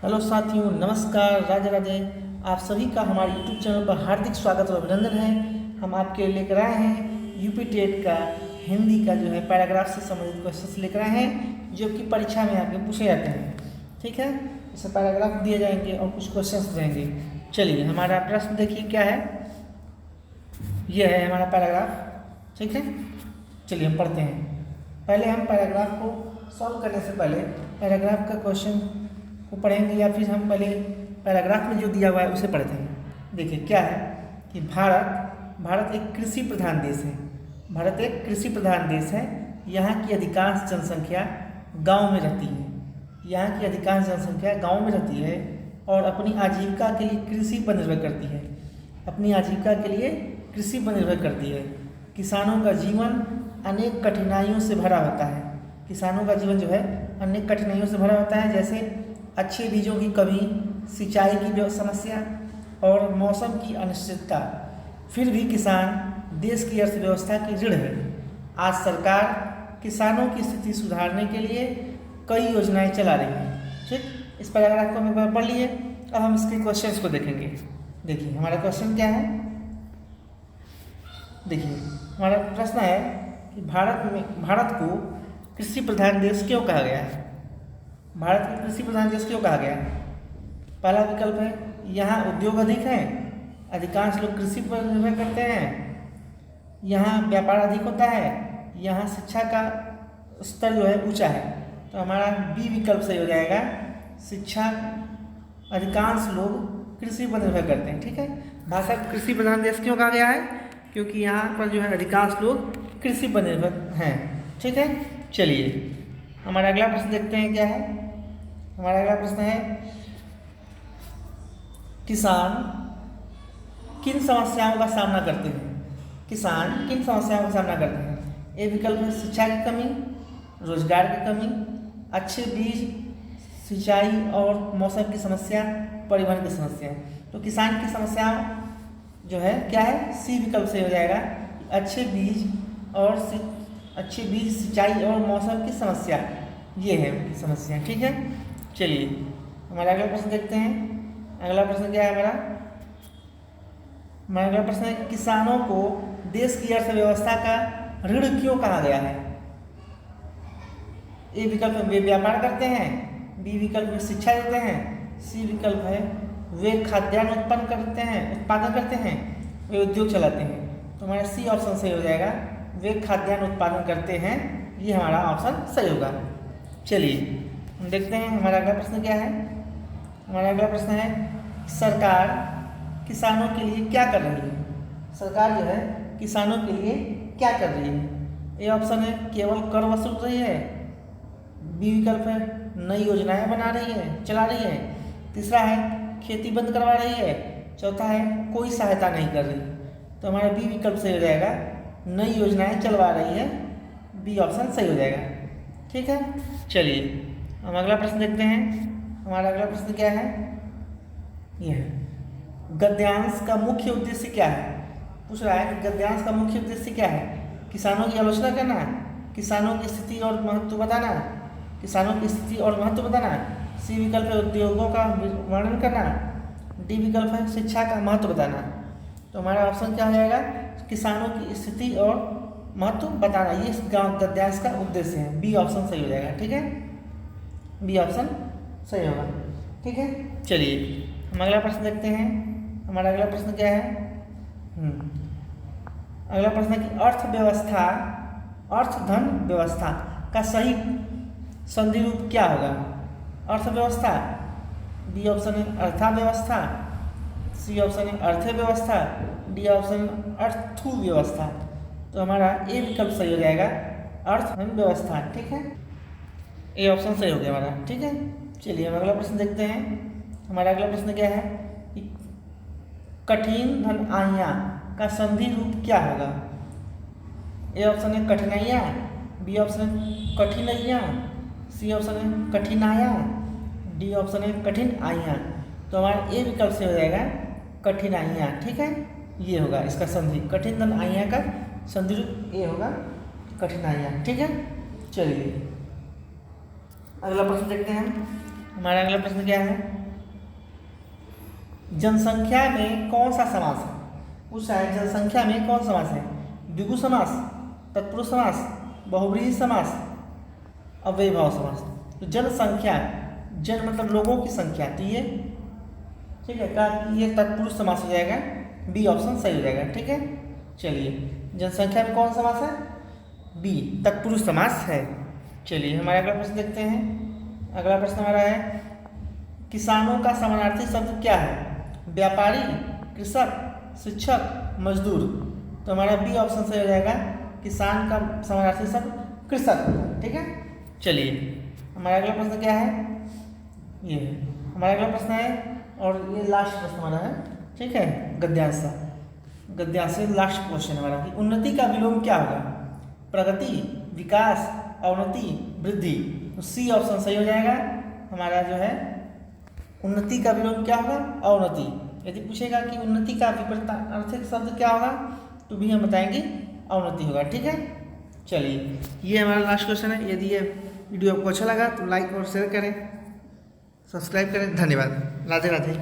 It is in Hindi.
हेलो साथियों, नमस्कार, राधे राधे। आप सभी का हमारे यूट्यूब चैनल पर हार्दिक स्वागत और अभिनंदन है। हम आपके लेकर आए हैं यूपी टेट का हिंदी का जो है पैराग्राफ से संबंधित क्वेश्चंस लेकर आए हैं, जो कि परीक्षा में आपके पूछे जाते हैं। ठीक है, इसमें पैराग्राफ दिए जाएंगे और कुछ क्वेश्चंस रहेंगे। चलिए, हमारा प्रश्न देखिए क्या है। यह है हमारा पैराग्राफ। ठीक है, चलिए हम पढ़ते हैं। पहले हम पैराग्राफ को सॉल्व करने से पहले पैराग्राफ का क्वेश्चन को पढ़ेंगे, या फिर हम पहले पैराग्राफ में जो दिया हुआ है उसे पढ़ते हैं। देखिए क्या है कि भारत एक कृषि प्रधान देश है। भारत एक कृषि प्रधान देश है। यहाँ की अधिकांश जनसंख्या गांव में रहती है। यहाँ की अधिकांश जनसंख्या गांव में रहती है और अपनी आजीविका के लिए कृषि पर निर्भर करती है। अपनी आजीविका के लिए कृषि पर निर्भर करती है। किसानों का जीवन अनेक कठिनाइयों से भरा होता है। किसानों का जीवन जो है अनेक कठिनाइयों से भरा होता है, जैसे अच्छे बीजों की कमी, सिंचाई की समस्या और मौसम की अनिश्चितता। फिर भी किसान देश की अर्थव्यवस्था की रीढ़ है। आज सरकार किसानों की स्थिति सुधारने के लिए कई योजनाएं चला रही है। ठीक, इस पैराग्राफ को हम पढ़ लिए। अब हम इसके क्वेश्चंस को देखेंगे। देखिए हमारा क्वेश्चन क्या है। देखिए हमारा प्रश्न है कि भारत को कृषि प्रधान देश क्यों कहा गया है। भारत को कृषि प्रधान देश क्यों कहा गया है। पहला विकल्प है, यहाँ उद्योग अधिक हैं, अधिकांश लोग कृषि पर निर्भर करते हैं, यहाँ व्यापार अधिक होता है, यहाँ शिक्षा का स्तर जो है ऊंचा है। तो हमारा बी विकल्प सही हो जाएगा। शिक्षा, अधिकांश लोग कृषि पर निर्भर करते हैं। ठीक है, भारत को कृषि प्रधान देश क्यों कहा गया है, क्योंकि यहाँ पर जो है अधिकांश लोग कृषि पर निर्भर हैं। ठीक है, चलिए हमारा अगला प्रश्न देखते हैं क्या है। हमारा अगला प्रश्न है, किसान किन समस्याओं का सामना करते हैं। किसान किन समस्याओं का सामना करते हैं। ए विकल्प है शिक्षा की कमी, रोजगार की कमी, अच्छे बीज, सिंचाई और मौसम की समस्या, परिवहन की समस्या। तो किसान की समस्याओं जो है क्या है, सी विकल्प से हो जाएगा। अच्छे बीज, सिंचाई और मौसम की समस्या, ये है उनकी समस्या। ठीक है, चलिए हमारा अगला प्रश्न देखते हैं। अगला प्रश्न क्या है हमारा अगला प्रश्न है, किसानों को देश की अर्थव्यवस्था का रीढ़ क्यों कहा गया है। ए विकल्प में वे व्यापार करते हैं, बी विकल्प में शिक्षा देते हैं, सी विकल्प है वे खाद्यान्न उत्पादन करते हैं, वे उद्योग चलाते हैं। तो हमारा सी ऑप्शन सही हो जाएगा, वे खाद्यान्न उत्पादन करते हैं। ये हमारा ऑप्शन सही होगा। चलिए हम देखते हैं हमारा अगला प्रश्न क्या है। हमारा अगला प्रश्न है, सरकार किसानों के लिए क्या कर रही है। सरकार जो है किसानों के लिए क्या कर रही है। ए ऑप्शन है केवल कर वसूल रही है, बी विकल्प है नई योजनाएं बना रही है, चला रही है, तीसरा है खेती बंद करवा रही है, चौथा है कोई सहायता नहीं कर रही। तो हमारा बी विकल्प सही हो जाएगा, नई योजनाएं चलवा रही है। बी ऑप्शन सही हो जाएगा। ठीक है, चलिए हम अगला प्रश्न देखते हैं। हमारा अगला प्रश्न क्या है, यह है गद्यांश का मुख्य उद्देश्य क्या है। पूछ रहा है कि गद्यांश का मुख्य उद्देश्य क्या है। किसानों की आलोचना करना, किसानों की स्थिति और महत्व बताना, किसानों की स्थिति और महत्व बताना, सी विकल्प है उद्योगों का वर्णन करना, डी विकल्प है शिक्षा का महत्व बताना। तो हमारा ऑप्शन क्या हो जाएगा, किसानों की स्थिति और महत्व बताना, ये गद्यांश का उद्देश्य है। बी ऑप्शन सही हो जाएगा। ठीक है, बी ऑप्शन सही होगा। ठीक है, चलिए हम अगला प्रश्न देखते हैं। हमारा अगला प्रश्न क्या है, अगला प्रश्न है कि अर्थधन व्यवस्था का सही संधि रूप क्या होगा। अर्थव्यवस्था, बी ऑप्शन है अर्थव्यवस्था, सी ऑप्शन है अर्थव्यवस्था, डी ऑप्शन अर्थव्यवस्था। तो हमारा ए विकल्प सही हो जाएगा, अर्थधन व्यवस्था। ठीक है, ए ऑप्शन सही हो गया हमारा। ठीक है, चलिए हम अगला प्रश्न देखते हैं। हमारा अगला प्रश्न क्या है, कठिन धन आइयाँ का संधि रूप क्या होगा। ए ऑप्शन है कठिनाइयाँ, बी ऑप्शन है कठिनाइयाँ, सी ऑप्शन है कठिनाया, डी ऑप्शन है कठिन आइयाँ। तो हमारा ए विकल्प से हो जाएगा कठिनाइयाँ। ठीक है, ये होगा इसका संधि, कठिन धन आइयाँ का संधि रूप ए होगा कठिनाइयाँ। ठीक है, चलिए अगला प्रश्न देखते हैं। हमारा अगला प्रश्न क्या है, जनसंख्या में कौन सा समास है? पूछा है जनसंख्या में कौन समास है? द्विगु समास, तत्पुरुष समास, बहुब्रीहि समास, अव्ययीभाव समास। तो जनसंख्या, जन मतलब लोगों की संख्या, तो ये ठीक है का ये तत्पुरुष समास हो जाएगा, बी ऑप्शन सही हो जाएगा। ठीक है, चलिए जनसंख्या में कौन समास है? बी तत्पुरुष समास है। चलिए हमारा अगला प्रश्न देखते हैं। अगला प्रश्न हमारा है, किसानों का समानार्थी शब्द क्या है? व्यापारी, कृषक, शिक्षक, मजदूर। तो हमारा बी ऑप्शन सही हो जाएगा, किसान का समानार्थी शब्द कृषक। ठीक है, चलिए हमारा अगला प्रश्न क्या है, ये हमारा अगला प्रश्न है और ये लास्ट प्रश्न हमारा है। ठीक है, गद्यांश से लास्ट क्वेश्चन हमारा कि उन्नति का विलोम क्या होगा? प्रगति, विकास, अवनति, वृद्धि। तो सी ऑप्शन सही हो जाएगा हमारा जो है, उन्नति का विलोम क्या होगा? अवनति। यदि पूछेगा कि उन्नति का विपरीतार्थक शब्द क्या होगा, तो भी हम बताएंगे अवनति होगा। ठीक है, चलिए ये हमारा लास्ट क्वेश्चन है। यदि ये वीडियो आपको अच्छा लगा तो लाइक और शेयर करें, सब्सक्राइब करें। धन्यवाद, राधे राधे।